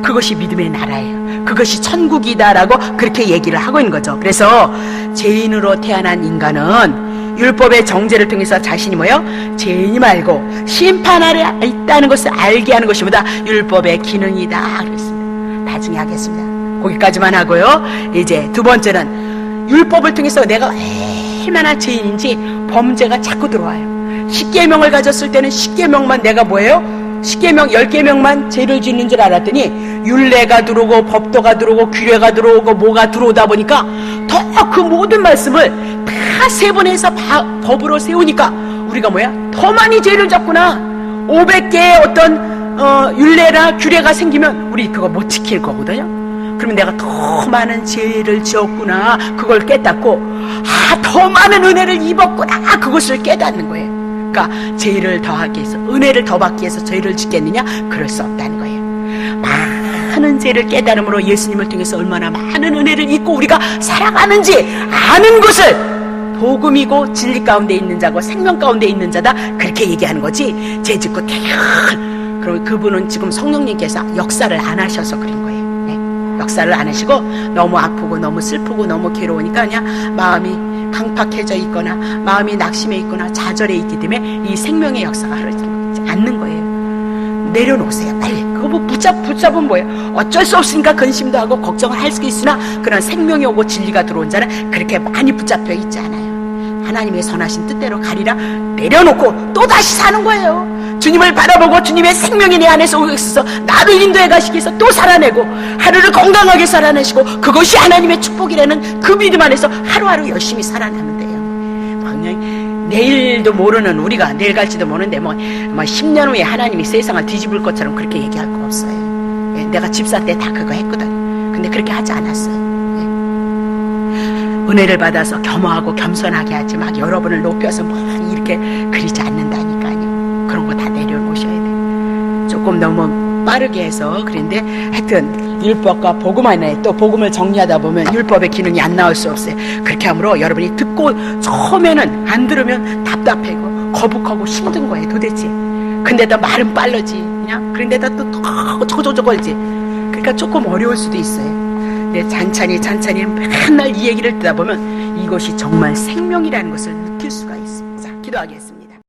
그것이 믿음의 나라예요. 그것이 천국이다라고 그렇게 얘기를 하고 있는 거죠. 그래서 죄인으로 태어난 인간은 율법의 정죄를 통해서 자신이 뭐예요? 죄인이 말고 심판 아래 있다는 것을 알게 하는 것이보다 율법의 기능이다 그랬습니다. 나중에 하겠습니다. 거기까지만 하고요. 이제 두 번째는 율법을 통해서 내가 얼마나 죄인인지 범죄가 자꾸 들어와요. 십계명을 가졌을 때는 십계명만 내가 뭐예요? 십계명 10계명만 죄를 짓는 줄 알았더니 율례가 들어오고 법도가 들어오고 규례가 들어오고 뭐가 들어오다 보니까 더 그 모든 말씀을 다 세분해서 법으로 세우니까 우리가 뭐야? 더 많이 죄를 졌구나. 500개의 어떤 율례나 규례가 생기면 우리 그거 못 지킬 거거든요. 그러면 내가 더 많은 죄를 지었구나, 그걸 깨닫고 더 많은 은혜를 입었구나, 그것을 깨닫는 거예요. 그러니까 죄를 더하기 위해서, 은혜를 더 받기 위해서 죄를 짓겠느냐? 그럴 수 없다는 거예요. 많은 죄를 깨달음으로 예수님을 통해서 얼마나 많은 은혜를 입고 우리가 살아가는지 아는 것을 복음이고 진리 가운데 있는 자고 생명 가운데 있는 자다, 그렇게 얘기하는 거지. 죄 짓고 그럼 그분은 지금 성령님께서 역사를 안 하셔서 그런 거예요. 역사를 안 하시고 너무 아프고 너무 슬프고 너무 괴로우니까 그냥 마음이 강팍해져 있거나 마음이 낙심해 있거나 좌절해 있기 때문에 이 생명의 역사가 흐르지 않는 거예요. 내려놓으세요, 빨리. 그거 뭐 붙잡으면 뭐예요? 어쩔 수 없으니까 근심도 하고 걱정을 할 수 있으나 그런 생명이 오고 진리가 들어온 자는 그렇게 많이 붙잡혀 있지 않아요. 하나님의 선하신 뜻대로 가리라 내려놓고 또다시 사는 거예요. 주님을 바라보고 주님의 생명이 내 안에서 오고 있어서 나를 인도해 가시기 위해서 또 살아내고 하루를 건강하게 살아내시고 그것이 하나님의 축복이라는 그 믿음 안에서 하루하루 열심히 살아내면 돼요. 그냥 내일도 모르는 우리가 내일 갈지도 모르는데 뭐 10년 후에 하나님이 세상을 뒤집을 것처럼 그렇게 얘기할 거 없어요. 내가 집사 때 다 그거 했거든. 근데 그렇게 하지 않았어요. 은혜를 받아서 겸허하고 겸손하게 하지 막 여러분을 높여서 막 이렇게 그리지 않는다니까요. 그런 거 다 내려놓으셔야 돼. 조금 너무 빠르게 해서 그런데 하여튼 율법과 복음 안에 또 복음을 정리하다 보면 율법의 기능이 안 나올 수 없어요. 그렇게 함으로 여러분이 듣고 처음에는 안 들으면 답답하고 거북하고 힘든 거예요 도대체. 근데다 말은 빠르지 그냥. 그런데다 또 저저저걸지. 그러니까 조금 어려울 수도 있어요. 근데 찬찬히 맨날 이 얘기를 듣다 보면 이것이 정말 생명이라는 것을 느낄 수가 있습니다. 자, 기도하겠습니다.